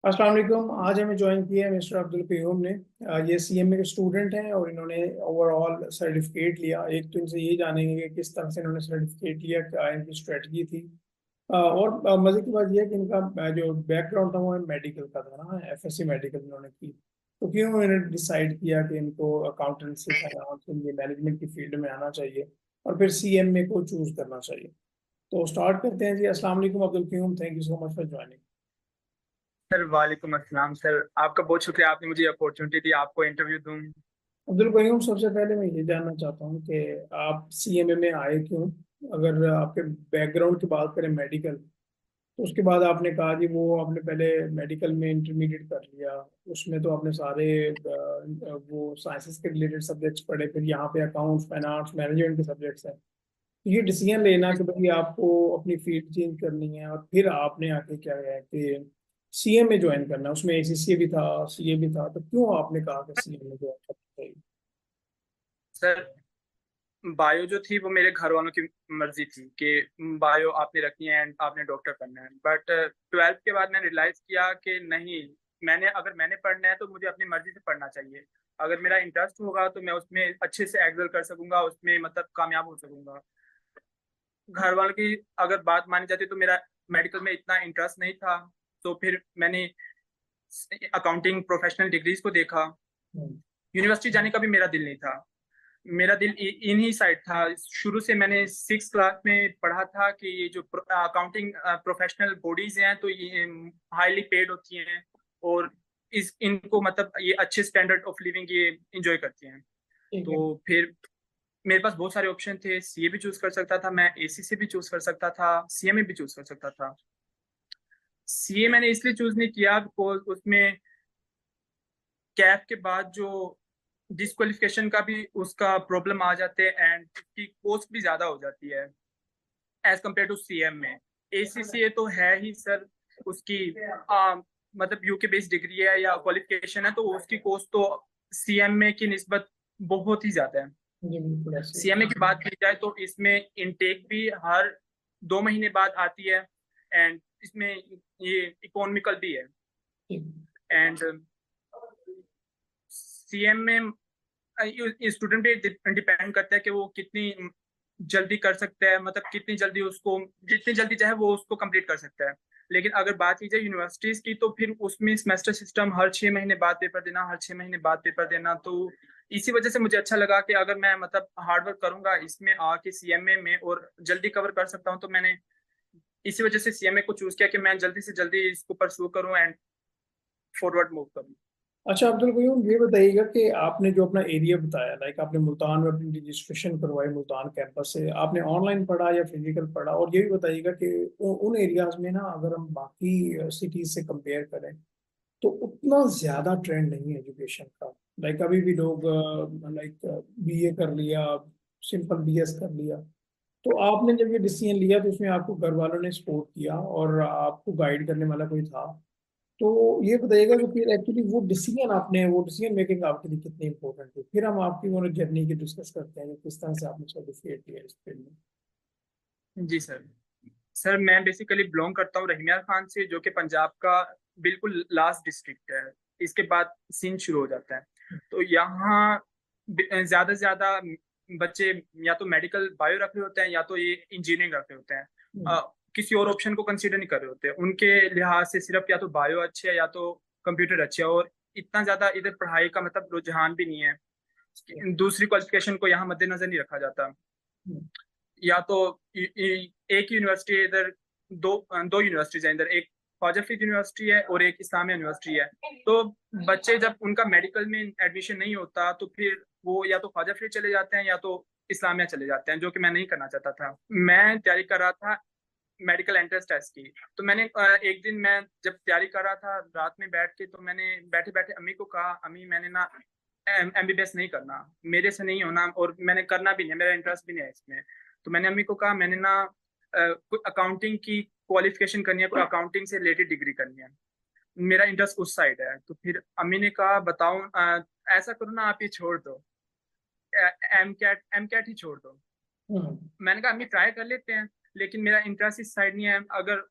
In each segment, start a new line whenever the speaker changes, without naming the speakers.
अस्सलाम वालेकुम। आज हमें ज्वाइन किया है मिस्टर अब्दुल क़य्यूम ने। ये सीएमए के स्टूडेंट हैं और इन्होंने ओवरऑल सर्टिफिकेट लिया। एक तो इनसे ये जानेंगे कि किस तरह से इन्होंने सर्टिफिकेट लिया, क्या इनकी स्ट्रेटजी थी। और मजे की बात यह है कि इनका जो बैकग्राउंड था वो मेडिकल का था ना, एफएससी मेडिकल इन्होंने की। तो क्यों इन्होंने डिसाइड किया कि इनको अकाउंटेंसी फाइनेंस ये मैनेजमेंट की फील्ड में आना चाहिए और फिर सीएमए को चूज करना चाहिए। तो स्टार्ट करते हैं जी। अस्सलाम वालेकुम Abdul Qayyum, thank you so much for joining.
Sir वालेकुम अस्सलाम। सर आपका बहुत शुक्रिया, आपने मुझे अपॉर्चुनिटी दी आपको इंटरव्यू दूं।
अब्दुल कयूम, सबसे पहले मैं ये जानना चाहता हूँ कि आप सीएमए में आए क्यों। अगर आपके बैकग्राउंड की बात करें मेडिकल, तो उसके बाद आपने कहा कि वो आपने पहले मेडिकल में इंटरमीडिएट कर लिया। उसमें तो आपने सारे वो साइंसेस के रिलेटेड सब्जेक्ट्स पढ़े, फिर यहाँ पे अकाउंट्स फाइनेंस मैनेजमेंट के सब्जेक्ट्स हैं। तो ये डिसीजन लेना कि भाई आपको अपनी फील्ड चेंज करनी है और फिर आपने आके क्या है कि सीएमए ज्वाइन करना है, उसमें एसीसीए भी था, सीए भी था, तो क्यों आपने कहा कि सीएमए ज्वाइन करना चाहिए।
सर बायो जो थी वो मेरे घर वालों की मर्जी थी कि बायो आपने रखनी है एंड आपने डॉक्टर बनना है। बट ट्वेल्थ के बाद मैंने रियलाइज किया कि नहीं, मैंने पढ़ना है तो मुझे अपनी मर्जी से पढ़ना चाहिए। अगर मेरा इंटरेस्ट होगा तो मैं उसमें अच्छे से एक्सेल कर सकूंगा, उसमें मतलब कामयाब हो सकूंगा। घर वालों की अगर बात मानी जाती तो मेरा मेडिकल में इतना इंटरेस्ट नहीं था। तो फिर मैंने अकाउंटिंग प्रोफेशनल डिग्रीज को देखा।
हम्म।
यूनिवर्सिटी जाने का भी मेरा दिल नहीं था। मेरा दिल इन्हीं साइड था। शुरू से मैंने 6 क्लास में पढ़ा था कि ये जो अकाउंटिंग प्रोफेशनल बॉडीज हैं तो ये हाईली पेड होती हैं और इस इनको मतलब ये अच्छे स्टैंडर्ड ऑफ लिविंग ये इंजॉय करती हैं।
ठीक है।
तो फिर मेरे पास बहुत सारे ऑप्शन थे। सीए भी चूज कर सकता था, मैं एसीसी भी चूज कर सकता था, सीएमए भी चूज कर सकता था। सीए मैंने इसलिए चूज नहीं किया बिकॉज उसमें कैप के बाद जो डिस्क्वालिफिकेशन का भी उसका प्रॉब्लम आ जाते हैं एंड उसकी कॉस्ट भी ज्यादा हो जाती है एज कम्पेयर टू सीएम में। एसीसीए तो है ही सर, उसकी मतलब यूके बेस्ड डिग्री है या क्वालिफिकेशन है तो उसकी कॉस्ट तो सीएमए की निस्बत बहुत ही ज्यादा है।
जी बिल्कुल ऐसे ही।
सीएमए की बात की जाए तो इसमें इनटेक भी हर 2 महीने बाद आती है एंड इसमें ये इकोनॉमिकल भी है।
ठीक।
एंड सीएम में स्टूडेंट पे डिपेंड करता है कि वो कितनी जल्दी कर सकता है, मतलब कितनी जल्दी उसको जितनी जल्दी चाहे वो उसको कंप्लीट कर सकता है। लेकिन अगर बात की जाए यूनिवर्सिटीज की तो फिर उसमें सेमेस्टर सिस्टम, हर 6 महीने बाद पेपर देना, हर 6 महीने बाद पेपर देना। तो इसी वजह से मुझे अच्छा लगा कि अगर मैं मतलब हार्डवर्क करूंगा इसमें आके सीएमए में और जल्दी कवर कर सकता हूँ तो मैंने इसी वजह से सीएमए को चूज किया कि मैं जल्दी से जल्दी इसको परस्यू करूँ एंड फॉरवर्ड मूव करूँ।
अच्छा अब्दुल कयूम, ये बताइएगा कि आपने जो अपना एरिया बताया, लाइक आपने मुल्तान में अपनी रजिस्ट्रेशन करवाई मुल्तान कैंपस से, आपने ऑनलाइन पढ़ा या फिजिकल पढ़ा। और ये भी बताइएगा कि उन एरियाज में ना, अगर हम बाकी सिटीज से कंपेयर करें तो उतना ज्यादा ट्रेंड नहीं है एजुकेशन का। लाइक अभी भी लोग लाइक बीए कर लिया, सिंपल बीएस कर लिया। तो आपने जब ये डिसीजन लिया तो उसमें आपको घर वालों ने सपोर्ट किया और आपको गाइड करने वाला कोई था। तो ये बताइएगा कि फिर एक्चुअली वो डिसीजन मेकिंग आपके लिए कितनी इंपॉर्टेंट थी। फिर हम आपकी वो जर्नी की डिस्कस करते हैं कि किस तरह से आपने सर्टिफिकेट लिया इस फील्ड में।
जी सर। सर मैं बेसिकली बिलोंग करता हूँ रहीमियार खान से, जो कि पंजाब का बिल्कुल लास्ट डिस्ट्रिक्ट है। इसके बाद सिंध शुरू हो जाता है। तो यहाँ ज्यादा से ज्यादा बच्चे या तो मेडिकल बायो रख रहे होते हैं या तो ये इंजीनियरिंग रख रहे होते हैं। किसी और ऑप्शन को कंसीडर नहीं कर रहे होते। उनके लिहाज से सिर्फ या तो बायो अच्छे है या तो कंप्यूटर अच्छे है, और इतना ज्यादा इधर पढ़ाई का मतलब रुझान भी नहीं है। दूसरी क्वालिफिकेशन को यहाँ मद्देनजर नहीं रखा जाता। या तो एक यूनिवर्सिटी है इधर, दो दो यूनिवर्सिटीज है इधर, एक ख्वाजा फरीद यूनिवर्सिटी है और एक इस्लामिया यूनिवर्सिटी है। तो बच्चे जब उनका मेडिकल में एडमिशन नहीं होता तो फिर वो या तो ख्वाजा फरीद चले जाते हैं या तो इस्लामिया चले जाते हैं, जो कि मैं नहीं करना चाहता था। मैं तैयारी कर रहा था मेडिकल एंट्रेंस टेस्ट की। तो मैंने एक दिन मैं जब तैयारी कर रहा था रात में बैठ के, तो मैंने बैठे बैठे अम्मी को कहा, अम्मी मैंने ना एमबीबीएस नहीं करना, मेरे से नहीं होना और मैंने करना भी नहीं, मेरा इंटरेस्ट भी नहीं है इसमें। तो मैंने अम्मी को कहा मैंने ना कोई अकाउंटिंग की क्वालिफिकेशन करनी है, कोई अकाउंटिंग से रिलेटेड डिग्री करनी है, मेरा इंटरेस्ट उस साइड है। तो फिर अम्मी ने कहा बताओ, ऐसा करो ना आप ये छोड़ दो, एम कैट ही छोड़ दो।
हम्म।
मैंने कहा अम्मी ट्राई कर लेते हैं, लेकिन मेरा इंटरेस्ट इस साइड नहीं है। अगर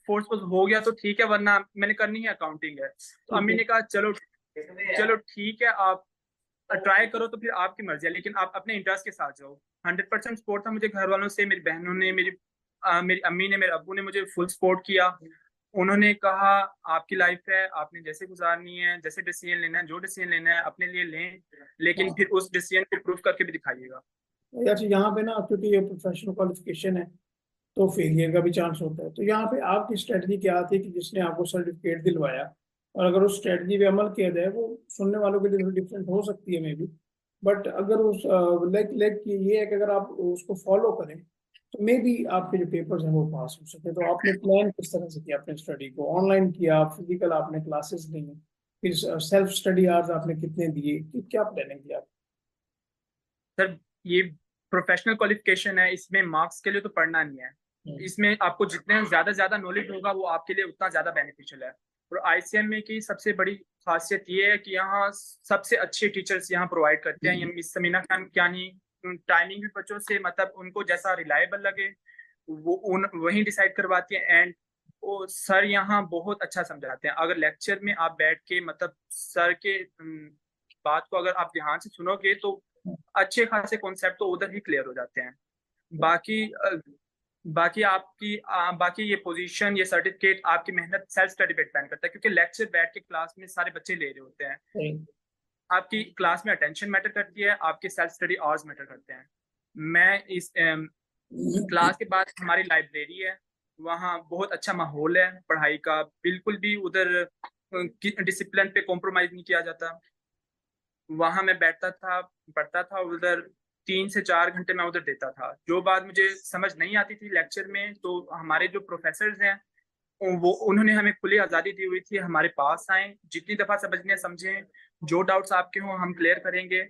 फोर्स हो गया तो ठीक है, वरना मैंने करनी है अकाउंटिंग है। तो अम्मी ने कहा चलो चलो ठीक है, आप ट्राई करो, तो फिर आपकी मर्जी है, लेकिन आप अपने इंटरेस्ट के साथ जाओ। 100% सपोर्ट था मुझे घर वालों से, मेरी बहनों ने, मेरी अम्मी ने, मेरे अब्बू ने मुझे फुल सपोर्ट किया। उन्होंने कहा आपकी लाइफ है, आपने जैसे गुजारनी है, जैसे डिसीजन लेना है, जो डिसीजन लेना है अपने लिए लें, लेकिन फिर उस डिसीजन को प्रूव करके भी दिखाइएगा।
अच्छा, यहाँ पे ना क्योंकि ये प्रोफेशनल क्वालिफिकेशन है तो फेलियर का भी चांस होता है, तो यहाँ पे आपकी स्ट्रेटजी क्या थी कि जिसने आपको सर्टिफिकेट दिलवाया, और अगर उस स्ट्रेटजी पे अमल किया जाए, वो सुनने वालों के लिए थोड़ी डिफरेंट हो सकती है मे बी, बट अगर उस लाइक लाइक ये है कि अगर आप उसको फॉलो करें तो मे बी आपके जो पेपर्स हैं वो पास हो सके। तो आपने प्लान किस तरह से किया अपने स्टडी को? ऑनलाइन किया, फिजिकल आपने क्लासेस ली, फिर सेल्फ स्टडी आवर्स आपने कितने दिए, क्या प्लानिंग किया?
सर ये प्रोफेशनल क्वालिफिकेशन है, इसमें मार्क्स के लिए तो पढ़ना नहीं है, इसमें आपको जितने ज्यादा नॉलेज होगा वो आपके लिए उतना ज्यादा बेनिफिशियल है। और आईसीएमए की सबसे बड़ी खासियत ये है कि यहाँ सबसे अच्छे टीचर्स यहाँ प्रोवाइड करते हैं। मिस समीना खान कियानी टाइमिंग भी बच्चों से, मतलब उनको जैसा रिलायबल लगे वो वही डिसाइड करवाती है। एंड वो सर यहाँ बहुत अच्छा समझाते हैं। अगर लेक्चर में आप बैठ के मतलब सर के बात को अगर आप ध्यान से सुनोगे तो अच्छे खासे कॉन्सेप्ट तो उधर ही क्लियर हो जाते हैं। बाकी बाकी ये पोजीशन, ये सर्टिफिकेट आपकी मेहनत, सेल्फ स्टडी पे डिपेंड करता है, क्योंकि लेक्चर बैठ के क्लास में सारे बच्चे ले रहे होते हैं। आपकी क्लास में अटेंशन मैटर करती है, आपके सेल्फ स्टडी आवर्स मैटर करते हैं। मैं इस क्लास के बाद हमारी लाइब्रेरी है, वहाँ बहुत अच्छा माहौल है पढ़ाई का, बिल्कुल भी उधर डिसिप्लिन पे कॉम्प्रोमाइज नहीं किया जाता। वहां मैं बैठता था, पढ़ता था, उधर 3 से 4 घंटे मैं उधर देता था। जो बात मुझे समझ नहीं आती थी लेक्चर में, तो हमारे जो प्रोफेसर्स हैं वो उन्होंने हमें खुली आज़ादी दी हुई थी, हमारे पास आए, जितनी दफ़ा समझने समझें, जो डाउट्स आपके हों हम क्लियर करेंगे।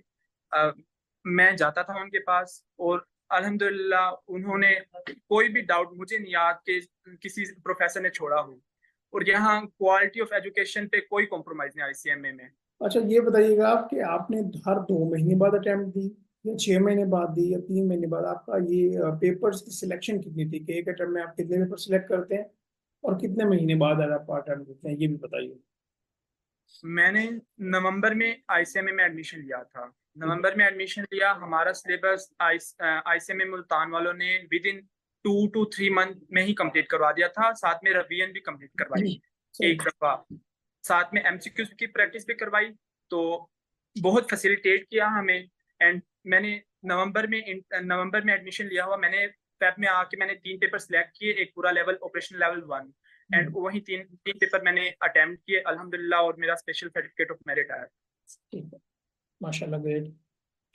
मैं जाता था उनके पास और अल्हम्दुलिल्लाह उन्होंने कोई भी डाउट, मुझे नहीं याद कि किसी प्रोफेसर ने छोड़ा हो। और यहाँ क्वालिटी ऑफ एजुकेशन पे कोई कॉम्प्रोमाइज़ नहीं आईसीएमए में।
अच्छा, ये बताइएगा आप कि आपने हर 2 महीने बाद अटेम्प्ट दी, या 6 महीने बाद दी, या 3 महीने बाद? आपका ये पेपर्स की सिलेक्शन कितनी थी कि एक अटेम्प्ट में आप कितने पेपर सिलेक्ट करते हैं, और कितने महीने बाद आप अटेम्प्ट देते हैं, ये भी बताइए।
मैंने नवंबर में आईसीएमए में एडमिशन लिया था। नवंबर में एडमिशन लिया, हमारा सिलेबस आईसीएमए मुल्तान वालों ने विद इन 2 to 3 मंथ में ही कंप्लीट करवा दिया था। साथ में रिवीजन भी कंप्लीट करवाई एक दफा, साथ में एमसीक्यूज की प्रैक्टिस भी करवाई, तो बहुत फैसिलिटेट किया हमें। एंड मैंने नवंबर में एडमिशन लिया हुआ, मैंने फेब में आके मैंने 3 पेपर सिलेक्ट किए, एक पूरा लेवल ऑपरेशनल लेवल 1, एंड वही तीन पेपर मैंने अटेम्प्ट किए अल्हम्दुलिल्लाह, और मेरा स्पेशल सर्टिफिकेट ऑफ मेरिट आया।
ठीक है, माशाल्लाह, ग्रेट।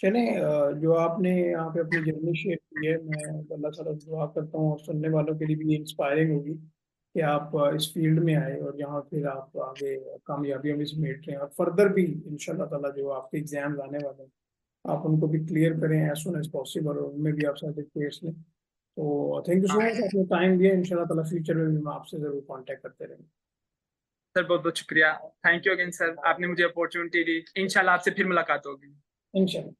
चले, जो आपने यहाँ पे अपनी जर्नी शेयर की है, मैं अल्लाह ताला से दुआ करता हूँ और सुनने वालों के लिए भी इंस्पायरिंग होगी कि आप इस फील्ड में आए और यहाँ फिर आप आगे कामयाबियों में समेट रहे हैं, और फर्दर भी इंशाल्लाह ताला जो आपके एग्जाम्स आने वाले हैं आप उनको भी क्लियर करें एज सुन एज पॉसिबल, और उनमें भी आप सर्टिफिकेट्स लें। तो थैंक यू सो मच, आपने टाइम दिया। इंशाल्लाह ताला फ्यूचर में भी मैं आपसे जरूर कॉन्टेक्ट करते रहेंगे।
सर बहुत बहुत शुक्रिया, थैंक यू अगेन सर, आपने मुझे अपॉर्चुनिटी दी। इंशाल्लाह आपसे फिर मुलाकात होगी।
इंशाल्लाह।